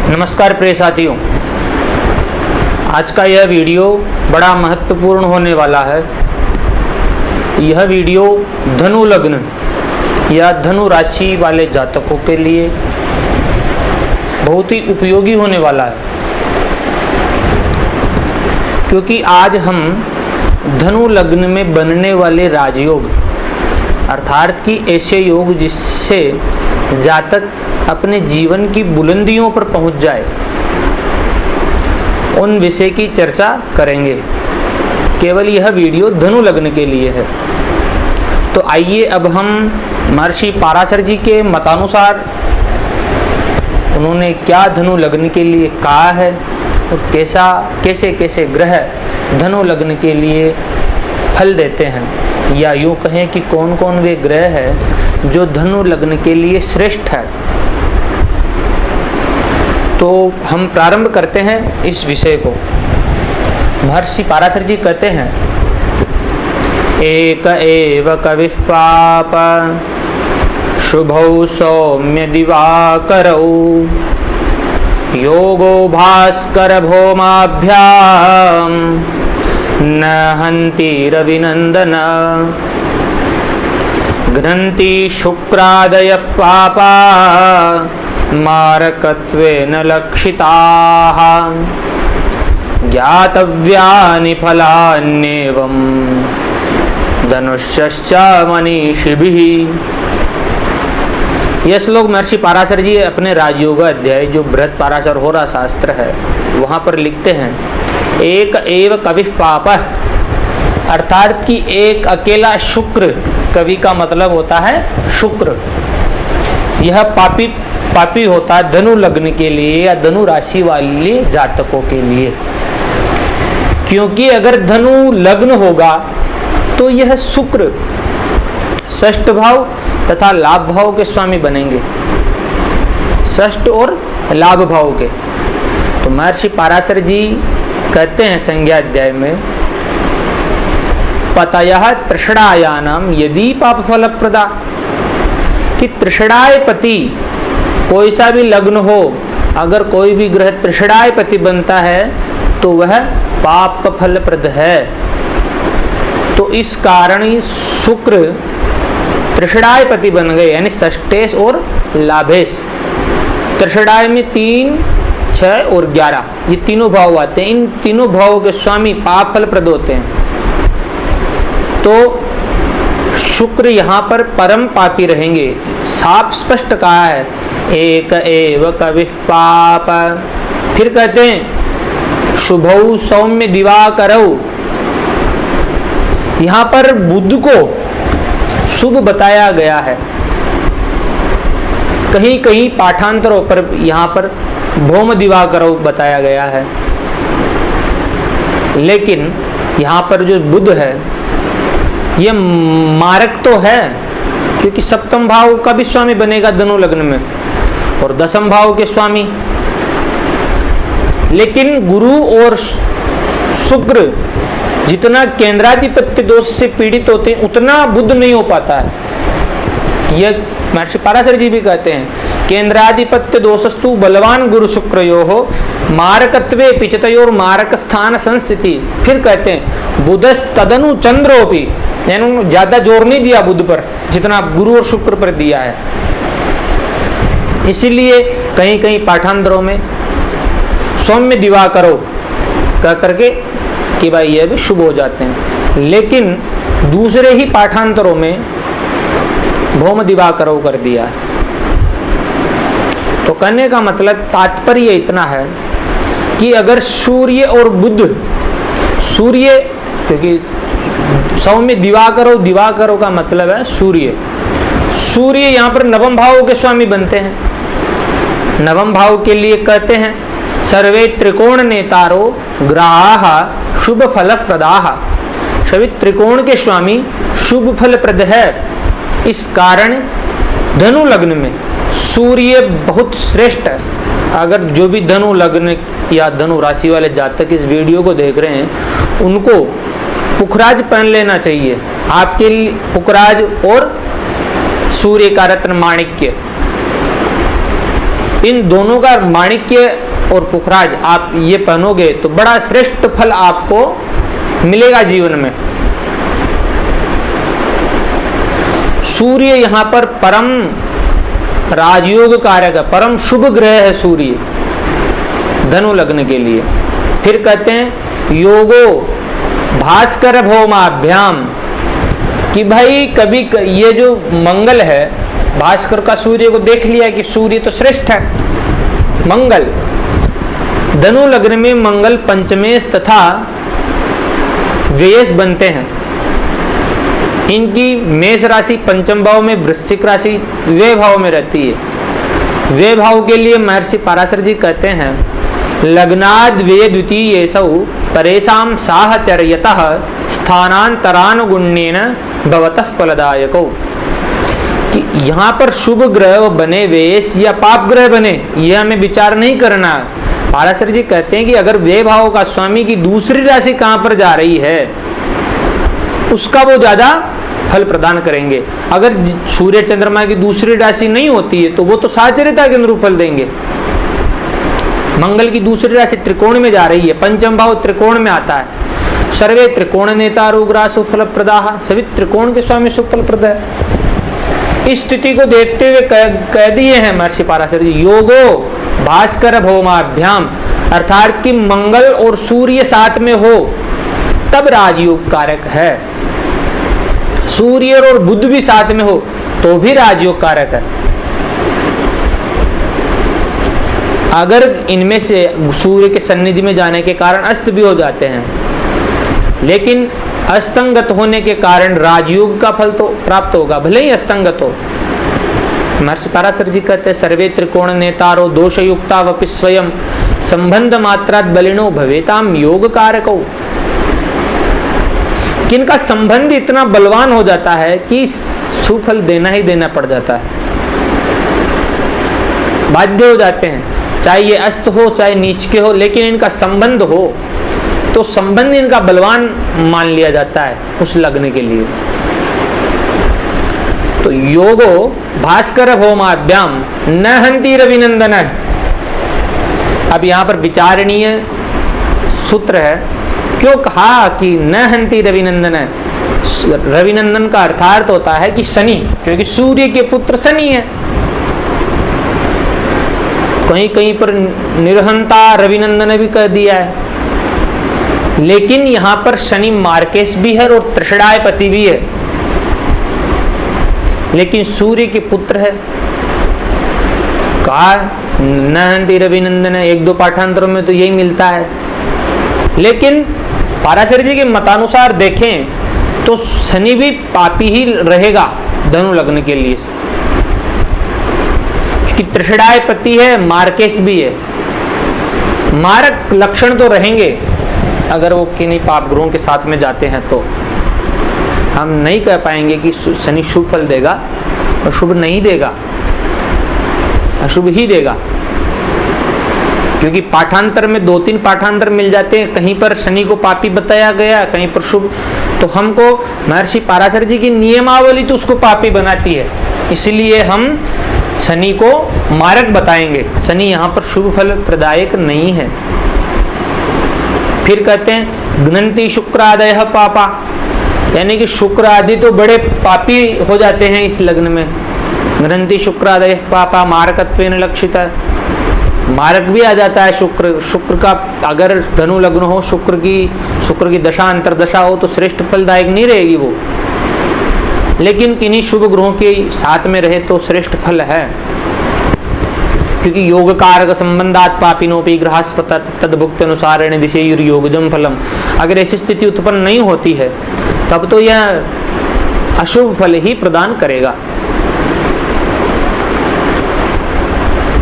नमस्कार प्रिय साथियों, आज का यह वीडियो बड़ा महत्वपूर्ण होने वाला है। यह वीडियो धनु लग्न या धनु राशि वाले जातकों के लिए बहुत ही उपयोगी होने वाला है, क्योंकि आज हम धनु लग्न में बनने वाले राजयोग अर्थात कि ऐसे योग जिससे जातक अपने जीवन की बुलंदियों पर पहुंच जाए, उन विषय की चर्चा करेंगे। केवल यह वीडियो धनु लग्न के लिए है। तो आइए अब हम महर्षि पराशर जी के मतानुसार उन्होंने क्या धनु लग्न के लिए कहा है और कैसे कैसे ग्रह धनु लग्न के लिए फल देते हैं, या यूँ कहें कि कौन कौन वे ग्रह है जो धनु लग्न के लिए श्रेष्ठ है। तो हम प्रारंभ करते हैं इस विषय को। महर्षि पराशर जी कहते हैं, एक एव कविः पाप शुभौ सौम्य दिवाकरौ योगो भास्कर भौमाभ्यां न हन्ति रविनन्दन घ्नन्ति शुक्रादयः पापा मारकत्वेन लक्षिताः ज्ञातव्यानि फलान्येवं धनुष्यश्च मनीषिभिः। यह श्लोक महर्षि पराशर जी अपने राजयोग अध्याय जो बृहद पराशर होरा शास्त्र है वहाँ पर लिखते हैं, एक एव कविः पापः, अर्थात कि एक अकेला शुक्र, कवि का मतलब होता है शुक्र, यह पापी होता है धनु लग्न के लिए या धनु राशि वाले जातकों के लिए। क्योंकि अगर धनु लग्न होगा तो यह शुक्र षष्ठ भाव तथा लाभ भाव के स्वामी बनेंगे, षष्ठ और लाभ भाव के। तो महर्षि पराशर जी कहते हैं संज्ञा अध्याय में, पतयः तृषणायानाम यदि पाप फलप्रदा, कि तृषणाय पति कोई सा भी लग्न हो, अगर कोई भी ग्रह तृषणाय पति बनता है तो वह पाप फलप्रद है। तो इस कारण ही शुक्र तृषणाय पति बन गए, यानी षष्ठेश और लाभेश। तृषणाय में 3, 6 और 11 ये तीनों भाव आते हैं। इन तीनों भावों के स्वामी पाप फलप्रद होते हैं। तो शुक्र यहाँ पर परम पापी रहेंगे। साफ स्पष्ट कहा है, एक एव कविः पाप। फिर कहते हैं शुभौ सौम्य दिवाकरौ, यहाँ पर बुध को शुभ बताया गया है। कहीं कहीं पाठांतरों पर यहाँ पर भौम दिवाकरौ बताया गया है, लेकिन यहाँ पर जो बुध है ये मारक तो है, क्योंकि सप्तम भाव का भी स्वामी बनेगा धनु लग्न में और दसम भाव के स्वामी। लेकिन गुरु और शुक्र जितना केंद्राधिपत्य दोष से पीड़ित होते हैं उतना बुध नहीं हो पाता है। यह महर्षि पराशर जी भी कहते हैं, केंद्राधिपत्य दोषस्तु बलवान गुरु शुक्रयोः मारकत्वे पिचतयोर मारक स्थान संस्थिति। फिर कहते हैं बुधस् तदनु चंद्रोपि, यानी ज्यादा जोर नहीं दिया बुध पर जितना गुरु और शुक्र पर दिया है। इसीलिए कहीं कहीं पाठांतरों में सौम्य दिवाकरो कह करके कि भाई ये भी शुभ हो जाते हैं, लेकिन दूसरे ही पाठांतरों में भौम दिवाकरो कर दिया। तो कहने का मतलब तात्पर्य इतना है कि अगर सूर्य और बुध, सूर्य क्योंकि सौम्य दिवाकरो का मतलब है सूर्य, सूर्य यहाँ पर नवम भाव के स्वामी बनते हैं। नवम भाव के लिए कहते हैं सर्वे त्रिकोण नेतारो ग्रहाः शुभ फल प्रदाः, सभी त्रिकोण के स्वामी शुभ फल प्रद है। इस कारण धनु लग्न में सूर्य बहुत श्रेष्ठ है। अगर जो भी धनु लग्न या धनु राशि वाले जातक इस वीडियो को देख रहे हैं उनको पुखराज पहन लेना चाहिए। आपके लिए पुखराज और सूर्य का रत्न माणिक्य, इन दोनों का माणिक्य और पुखराज आप ये पहनोगे तो बड़ा श्रेष्ठ फल आपको मिलेगा जीवन में। सूर्य यहाँ पर परम राजयोग कारक है, परम शुभ ग्रह है सूर्य धनु लग्न के लिए। फिर कहते हैं योगो भास्कर भौमाभ्याम, कि भाई कभी ये जो मंगल है, भास्कर का सूर्य को देख लिया कि सूर्य तो श्रेष्ठ है, मंगल धनु लग्न में मंगल पंचमेश तथा व्ययस बनते हैं। इनकी मेष राशि पंचम भाव में, वृश्चिक राशि व्यय भाव में रहती है। व्यय भाव के लिए महर्षि पराशर जी कहते हैं लग्नाद व्यय द्वितीय सौ परेशाम साहचर्यतः स्थानांतरानुगुण्येन भवतः फलदायको, कि यहाँ पर शुभ ग्रह बने व्ययस या पाप ग्रह बने यह हमें विचार नहीं करना। पराशर जी कहते हैं कि अगर व्यय भाव का स्वामी की दूसरी राशि कहाँ पर जा रही है उसका वो ज्यादा फल प्रदान करेंगे। अगर सूर्य चंद्रमा की दूसरी राशि नहीं होती है तो वो तो साहचर्यता के अनुरूप फल देंगे। मंगल की दूसरी राशि त्रिकोण में जा रही है, पंचम भाव त्रिकोण में आता है। सर्वे त्रिकोण नेता रुग्रासु फल प्रदाह, सभी त्रिकोण के स्वामी सुफल प्रद है। इस स्थिति को देखते हुए कह दिए हैं महर्षि पराशर जी योगो भास्कर भौमाभ्याम, अर्थात कि मंगल और सूर्य साथ में हो तब राजयोग कारक है। सूर्य और बुध भी साथ में हो तो भी राजयोग कारक है। अगर इनमें से सूर्य के सन्निधि में जाने के कारण अस्त भी हो जाते हैं, लेकिन अस्तंगत होने के कारण राजयोग का फल तो प्राप्त होगा, भले ही अस्तंगत हो। महर्षि पराशर जी कहते हैं सर्वे त्रिकोण नेतारो दोषयुक्ता वपि स्वयं संबंध मात्रात बलिनो भवेताम योग कारको, किनका संबंध इतना बलवान हो जाता है कि सुफल देना ही देना पड़ जाता है, बाध्य हो जाते हैं, चाहे ये अस्त हो चाहे नीच के हो, लेकिन इनका संबंध हो तो संबंध इनका बलवान मान लिया जाता है उस लग्न के लिए। तो योगो भास्कर भौमाभ्याम न हंति रविनंदन। अब यहाँ पर विचारणीय सूत्र है, क्यों कहा कि न हंति रविनंदन है? रविनंदन का अर्थार्थ होता है कि शनि, क्योंकि सूर्य के पुत्र शनि है। कहीं कहीं पर निर्हंता रविनंदन भी कह दिया है, लेकिन यहाँ पर शनि मार्केश भी है और तृषणायपति भी है, लेकिन सूर्य के पुत्र है। कहा न हंति रविनंदन है, एक दो पाठांतरों में तो यही मिलता है, लेकिन पराशर जी के मतानुसार देखें तो शनि भी पापी ही रहेगा धनु लग्न के लिए, कि तृषणायपति है, मार्केश भी है। मारक लक्षण तो रहेंगे अगर वो किन्हीं पाप ग्रहों के साथ में जाते हैं, तो हम नहीं कह पाएंगे कि शनि शुभ फल देगा और शुभ नहीं देगा, अशुभ ही देगा, क्योंकि पाठांतर में दो तीन पाठांतर मिल जाते हैं, कहीं पर शनि को पापी बताया गया, कहीं पर शुभ। तो हमको महर्षि पराशर जी की नियमावली तो उसको पापी बनाती है, इसलिए हम शनि को मारक बताएंगे। शनि यहाँ पर शुभ फल प्रदायक नहीं है। फिर कहते हैं घ्नन्ति शुक्रादयः पापा, यानी कि शुक्र आदि तो बड़े पापी हो जाते हैं इस लग्न में। घ्नन्ति शुक्रादयः पापा मारकत्वेन लक्षिता, मारक भी आ जाता है शुक्र का। अगर धनु लग्न हो, शुक्र की दशा अंतरदशा हो तो श्रेष्ठ फलदायक नहीं रहेगी वो, लेकिन किन्हीं शुभ ग्रहों के साथ में रहे तो श्रेष्ठ फल है, क्योंकि योग कारक संबंधात पापिनोपि ग्रहास्पत तद्भुक्त अनुसारेण दिशेयुर योगजम फलम। अगर ऐसी स्थिति उत्पन्न नहीं होती है तब तो यह अशुभ फल ही प्रदान करेगा।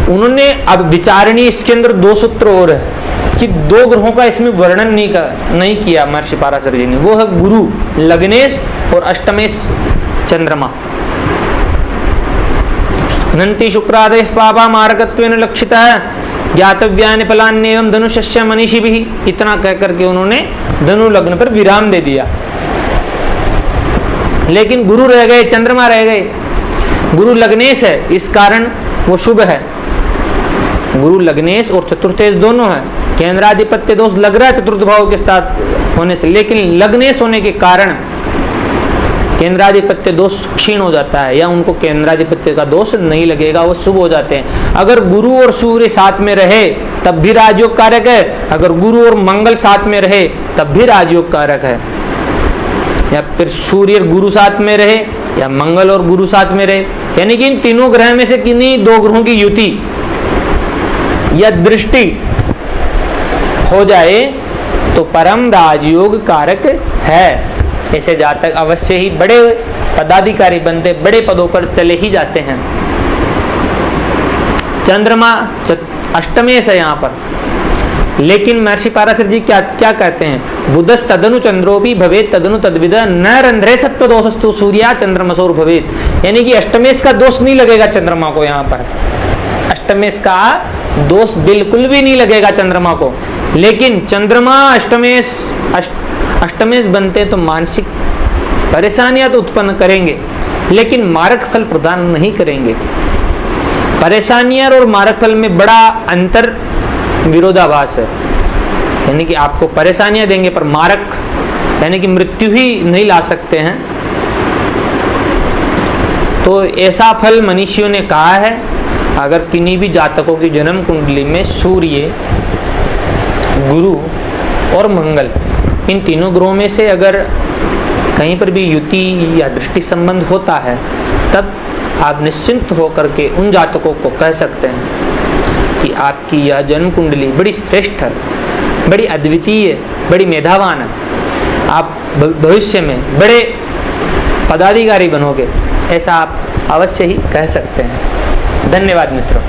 उन्होंने अब विचारणीय इसके अंदर दो सूत्र और है कि दो ग्रहों का इसमें वर्णन नहीं किया महर्षि पराशर जी ने, वो है गुरु लग्नेश और अष्टमेश चंद्रमा। घ्नन्ति शुक्रादयः पापा मारकत्वेन लक्षितः ज्ञातव्यानि फलान्येवं धनुषस्य मनीषिभिः, इतना कह करके उन्होंने धनु लग्न पर विराम दे दिया। लेकिन गुरु रह गए, चंद्रमा रह गए। गुरु लग्नेश है, इस कारण वो शुभ है। गुरु लग्नेश और चतुर्थेश दोनों है। केंद्राधिपत्य दोष लग रहा है चतुर्थ भाव के साथ होने से, लेकिन लग्नेश होने के कारण केंद्राधिपत्य दोष क्षीण हो जाता है, या उनको केंद्राधिपत्य का दोष नहीं लगेगा, वो शुभ हो जाते हैं। अगर गुरु और सूर्य साथ में रहे तब भी राजयोग कारक है, अगर गुरु और मंगल साथ में रहे तब भी राजयोग कारक है, या फिर सूर्य और गुरु साथ में रहे या मंगल और गुरु साथ में रहे, यानी कि इन तीनों ग्रह में से किन्हीं दो ग्रहों की युति या दृष्टि हो जाए तो परम राजयोग कारक है। ऐसे जातक अवश्य ही बड़े पदाधिकारी बनते, बड़े पदों पर चले ही जाते हैं। चंद्रमा अष्टमेश है यहाँ पर, लेकिन महर्षि पाराशर जी क्या क्या कहते हैं, बुधस तदनु चंद्रोपि भवेत तदनु तद्विद न रंध्रे सत्व दोषस्तु सूर्या चंद्रमसोर भवेत, यानी कि अष्टमेश का दोष नहीं लगेगा चंद्रमा को। यहाँ पर अष्टमेश का दोष बिल्कुल भी नहीं लगेगा चंद्रमा को, लेकिन चंद्रमा अष्टमेश बनते तो मानसिक परेशानियां तो उत्पन्न करेंगे, लेकिन मारक फल प्रदान नहीं करेंगे। परेशानियां और मारक फल में बड़ा अंतर विरोधाभास है, यानी कि आपको परेशानियां देंगे पर मारक यानी कि मृत्यु ही नहीं ला सकते हैं। तो ऐसा फल मनीषियों ने कहा है, अगर किन्हीं भी जातकों की जन्म कुंडली में सूर्य, गुरु और मंगल, इन तीनों ग्रहों में से अगर कहीं पर भी युति या दृष्टि संबंध होता है, तब आप निश्चिंत होकर के उन जातकों को कह सकते हैं कि आपकी यह जन्म कुंडली बड़ी श्रेष्ठ है, बड़ी अद्वितीय, बड़ी मेधावान है, आप भविष्य में बड़े पदाधिकारी बनोगे, ऐसा आप अवश्य ही कह सकते हैं। धन्यवाद मित्रों।